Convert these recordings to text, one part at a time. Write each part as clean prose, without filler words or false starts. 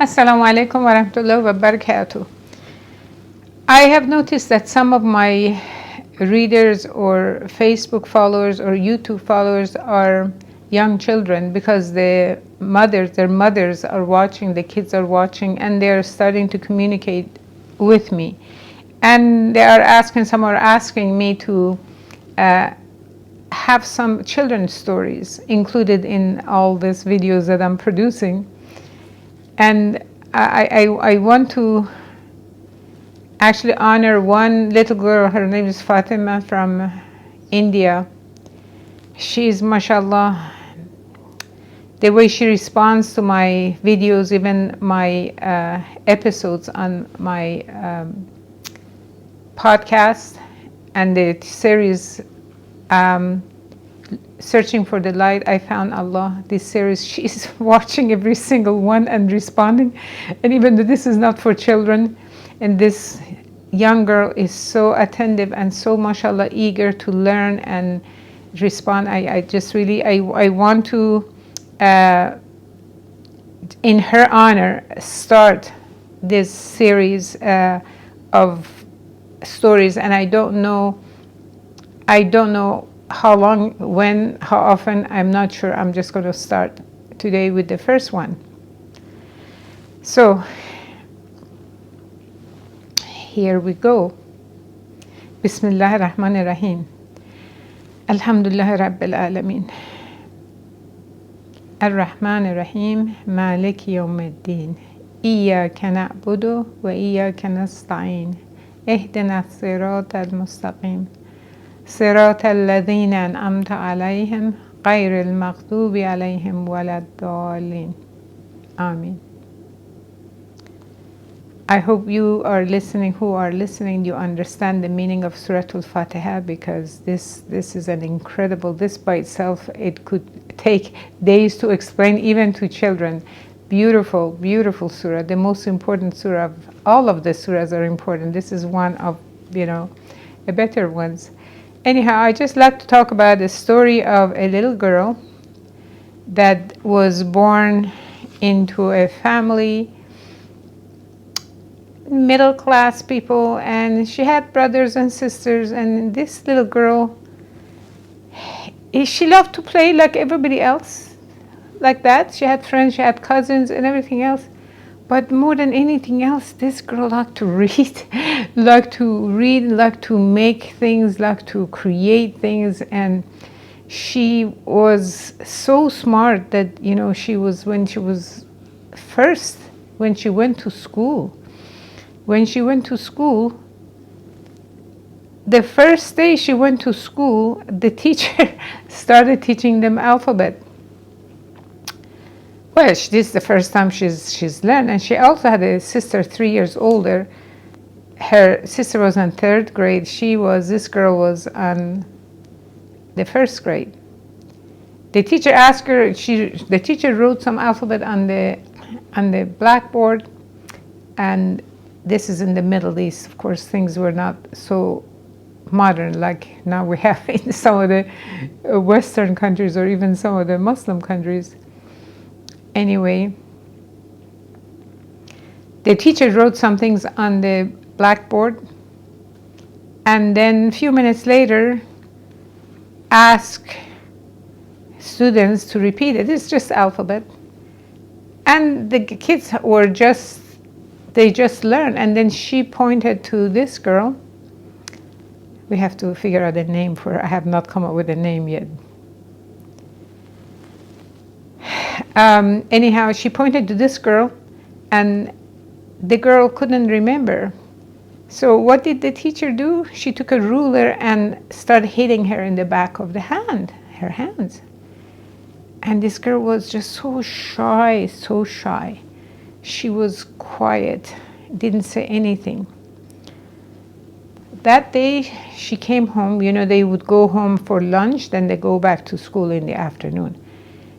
Assalamu alaikum wa rahmatullahi wa barakatuh. I have noticed that some of my readers or Facebook followers or YouTube followers are young children because their mothers are watching, the kids are watching, and they're starting to communicate with me. And some are asking me to have some children's stories included in all these videos that I'm producing. And I want to actually honor one little girl. Her name is Fatima from India. She's, mashallah, the way she responds to my videos, even my episodes on my podcast and the series Searching for the Light, I Found Allah, this series, she's watching every single one and responding. And even though this is not for children, and this young girl is so attentive and so, mashallah, eager to learn and respond. I just really, I want to, in her honor, start this series of stories. And I don't know how long, when, how often, I'm not sure. I'm just going to start today with the first one. So here we go. Bismillah ar-Rahman ar-Rahim. Alhamdulillah Rabbil Alameen. Ar-Rahman ar-Rahim. Maliki yawmiddin. Iyyaka na'budu wa iyyaka nasta'in. Ihdina as-sirata al-mustaqim. صراط الذين أنعمت عليهم غير المغضوب عليهم ولا الضالين. Amen. I hope you are listening, who are listening, you understand the meaning of Surah Al-Fatiha, because this is an incredible, this by itself, it could take days to explain even to children. Beautiful, beautiful surah, the most important surah of all of the surahs are important. This is one of, the better ones. Anyhow, I just like to talk about the story of a little girl that was born into a family, middle class people, and she had brothers and sisters. And this little girl, she loved to play like everybody else, like that. She had friends, she had cousins and everything else. But more than anything else, this girl liked to read, liked to make things, liked to create things. And she was so smart that, she went to school, the first day she went to school, the teacher started teaching them alphabet. Well, this is the first time she's learned, and she also had a sister 3 years older. Her sister was in 3rd grade. This girl was on the 1st grade. The teacher asked her. The teacher wrote some alphabet on the blackboard, and this is in the Middle East. Of course, things were not so modern like now we have in some of the Western countries or even some of the Muslim countries. Anyway, the teacher wrote some things on the blackboard, and then a few minutes later asked students to repeat it. It's just alphabet. And the kids they just learned. And then she pointed to this girl. We have to figure out a name for her. I have not come up with a name yet. Anyhow, she pointed to this girl, and the girl couldn't remember. So what did the teacher do? She took a ruler and started hitting her in the back of her hands. And this girl was just so shy. She was quiet, didn't say anything. That day she came home. They would go home for lunch, then they go back to school in the afternoon.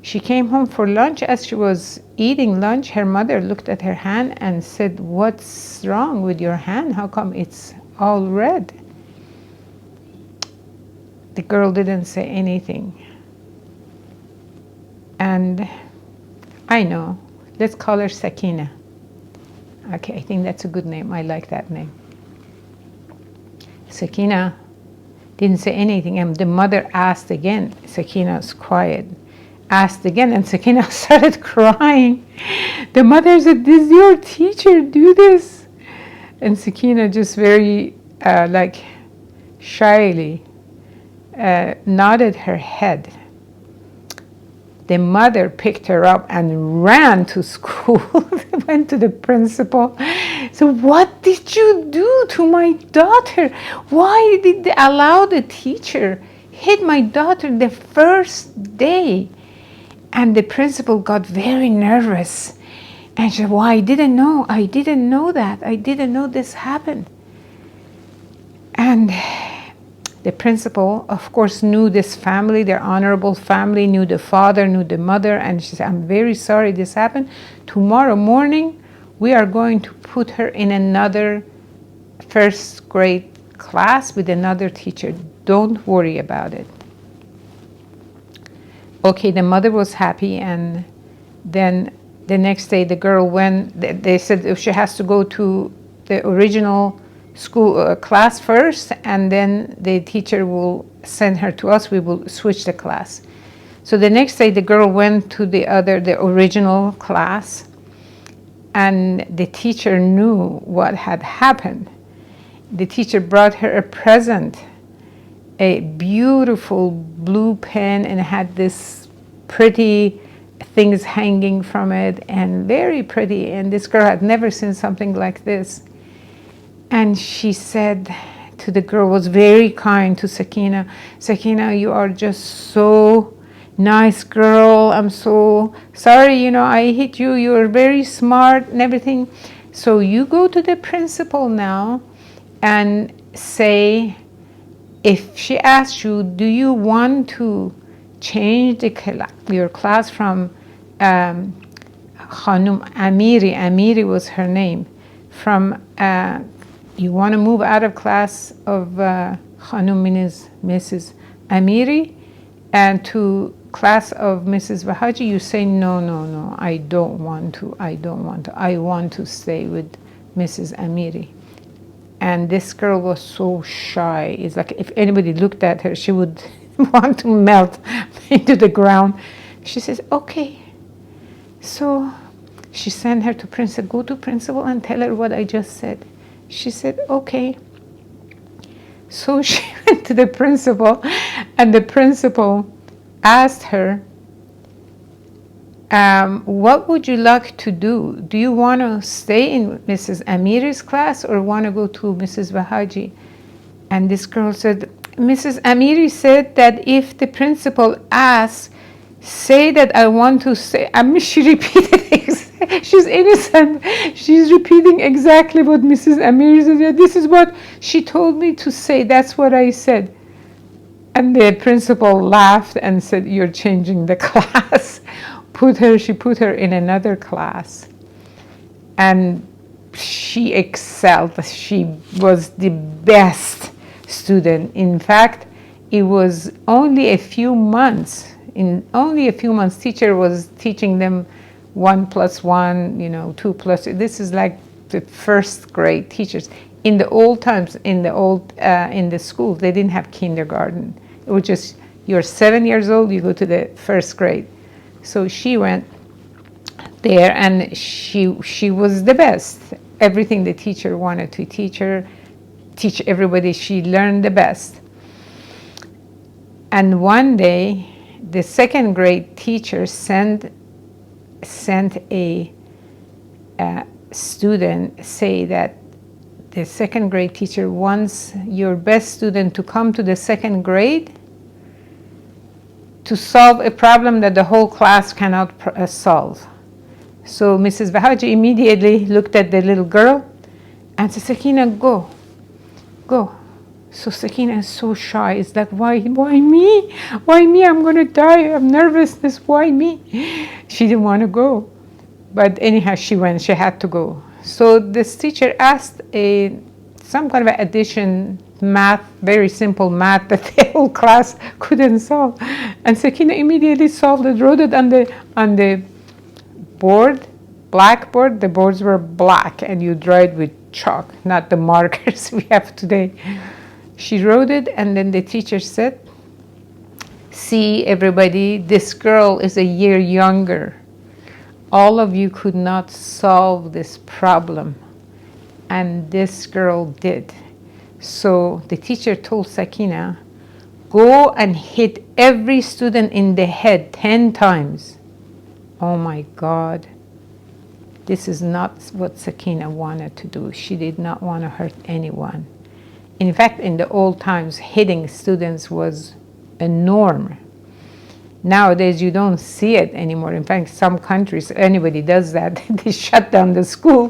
She came home for lunch. As she was eating lunch, her mother looked at her hand and said, "What's wrong with your hand? How come it's all red?" The girl didn't say anything. And I know, let's call her Sakina. Okay, I think that's a good name. I like that name. Sakina didn't say anything, and the mother asked again. Sakina was quiet. Asked again, and Sakina started crying. The mother said, "Did your teacher do this?" And Sakina just very shyly nodded her head. The mother picked her up and ran to school, went to the principal. So, what did you do to my daughter? Why did they allow the teacher hit my daughter the first day? And the principal got very nervous. And she said, "Well, I didn't know. I didn't know that. I didn't know this happened." And the principal, of course, knew this family, their honorable family, knew the father, knew the mother, and she said, "I'm very sorry this happened. Tomorrow morning, we are going to put her in another first grade class with another teacher. Don't worry about it." Okay, the mother was happy, and then the next day the girl went, they said she has to go to the original school class first, and then the teacher will send her to us. We will switch the class. So the next day the girl went to the original class, and the teacher knew what had happened. The teacher brought her a present, a beautiful blue pen, and it had this pretty things hanging from it, and very pretty, and this girl had never seen something like this. And she said to the girl, was very kind to Sakina, "Sakina, you are just so nice girl. I'm so sorry, I hit you. You're very smart and everything. So you go to the principal now and say, if she asks you, do you want to change your class from Khanum Amiri was her name, from you want to move out of class of Khanum means Mrs. Amiri and to class of Mrs. Bahaji, you say, no, I don't want to. I want to stay with Mrs. Amiri." And this girl was so shy. It's like if anybody looked at her, she would want to melt into the ground. She says, "Okay." So she sent her to principal, "Go to principal and tell her what I just said." She said, "Okay." So she went to the principal, and the principal asked her, "What would you like to do? Do you want to stay in Mrs. Amiri's class or want to go to Mrs. Bahaji?" And this girl said, "Mrs. Amiri said that if the principal asks, say that I want to stay." I mean, she repeated she's innocent. She's repeating exactly what Mrs. Amiri said. "Yeah, this is what she told me to say. That's what I said." And the principal laughed and said, "You're changing the class." She put her in another class. And she excelled. She was the best student. In fact, it was only a few months. In only a few months, teacher was teaching them 1 + 1, 2 + 2. This is like the first grade teachers. In the old times, in the school, they didn't have kindergarten. It was just, you're 7 years old, you go to the first grade. So she went there, and she was the best. Everything the teacher wanted to teach everybody, she learned the best. And one day, the second grade teacher sent a student say that the second grade teacher wants your best student to come to the second grade to solve a problem that the whole class cannot solve. So Mrs. Bahaji immediately looked at the little girl and said, "Sakina, go." So Sakina is so shy. It's like, why me? Why me? I'm going to die. I'm nervous. Why me? She didn't want to go. But anyhow, she went. She had to go. So this teacher asked some kind of addition math, very simple math that the whole class couldn't solve. And Sakina immediately solved it, wrote it on the board, blackboard, the boards were black and you draw it with chalk, not the markers we have today. She wrote it, and then the teacher said, see, everybody, this girl is a year younger. All of you could not solve this problem, and this girl did. So the teacher told Sakina, go and hit every student in the head 10 times. Oh my God. This is not what Sakina wanted to do. She did not want to hurt anyone. In fact, in the old times, hitting students was a norm. Nowadays, you don't see it anymore. In fact, some countries, anybody does that, they shut down the school,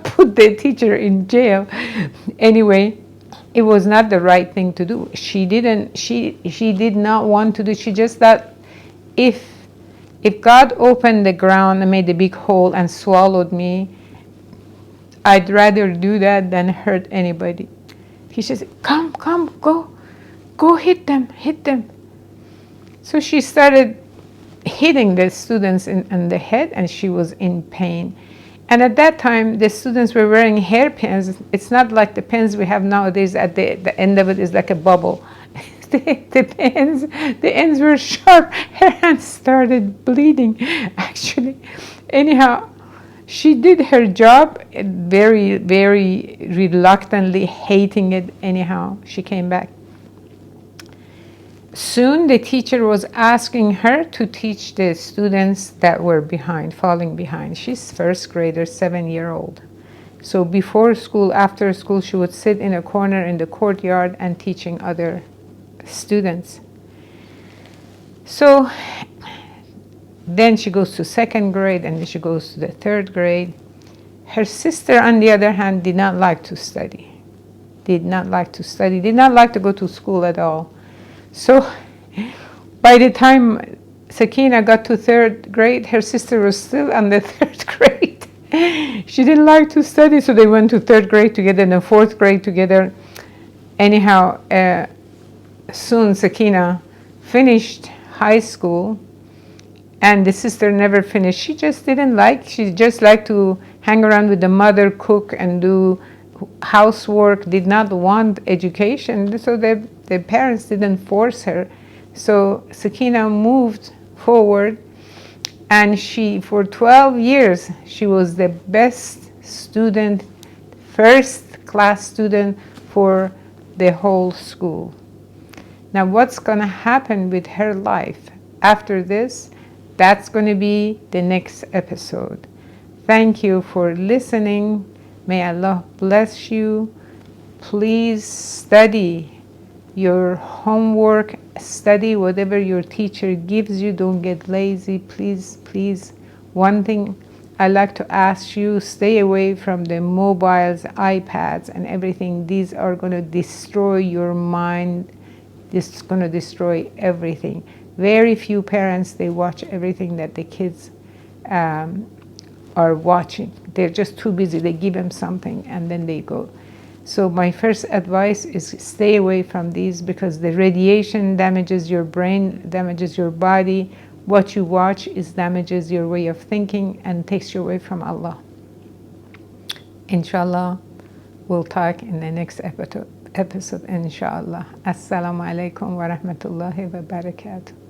put the teacher in jail. Anyway, it was not the right thing to do. She did not want to do. She just thought, if God opened the ground and made a big hole and swallowed me, I'd rather do that than hurt anybody. He says, come, go hit them. So she started hitting the students in the head, and she was in pain. And at that time, the students were wearing hairpins. It's not like the pins we have nowadays. At the end of it is like a bubble. The ends were sharp. Her hands started bleeding, actually. Anyhow, she did her job very, very reluctantly, hating it. Anyhow, she came back. Soon the teacher was asking her to teach the students that were falling behind. She's first grader, 7-year-old. So before school, after school, she would sit in a corner in the courtyard and teaching other students. So then she goes to 2nd grade, and then she goes to the 3rd grade. Her sister, on the other hand, did not like to study, did not like to go to school at all. So by the time Sakina got to 3rd grade, her sister was still on the 3rd grade. She didn't like to study, so they went to 3rd grade together and then 4th grade together. Anyhow, soon Sakina finished high school, and the sister never finished. She just liked to hang around with the mother, cook, and do housework, did not want education, so the parents didn't force her. So Sakina moved forward, and for 12 years, she was the best student, first class student for the whole school. Now, what's going to happen with her life after this? That's going to be the next episode. Thank you for listening. May Allah bless you. Please study your homework, study whatever your teacher gives you. Don't get lazy, please, please. One thing I like to ask you, stay away from the mobiles, iPads, and everything. These are going to destroy your mind. This is going to destroy everything. Very few parents, they watch everything that the kids are watching. They're just too busy. They give them something and then they go. So my first advice is stay away from these, because the radiation damages your brain, damages your body. What you watch damages your way of thinking and takes you away from Allah. Inshallah, we'll talk in the next episode, inshallah. Assalamu alaikum wa rahmatullahi wa barakatuh.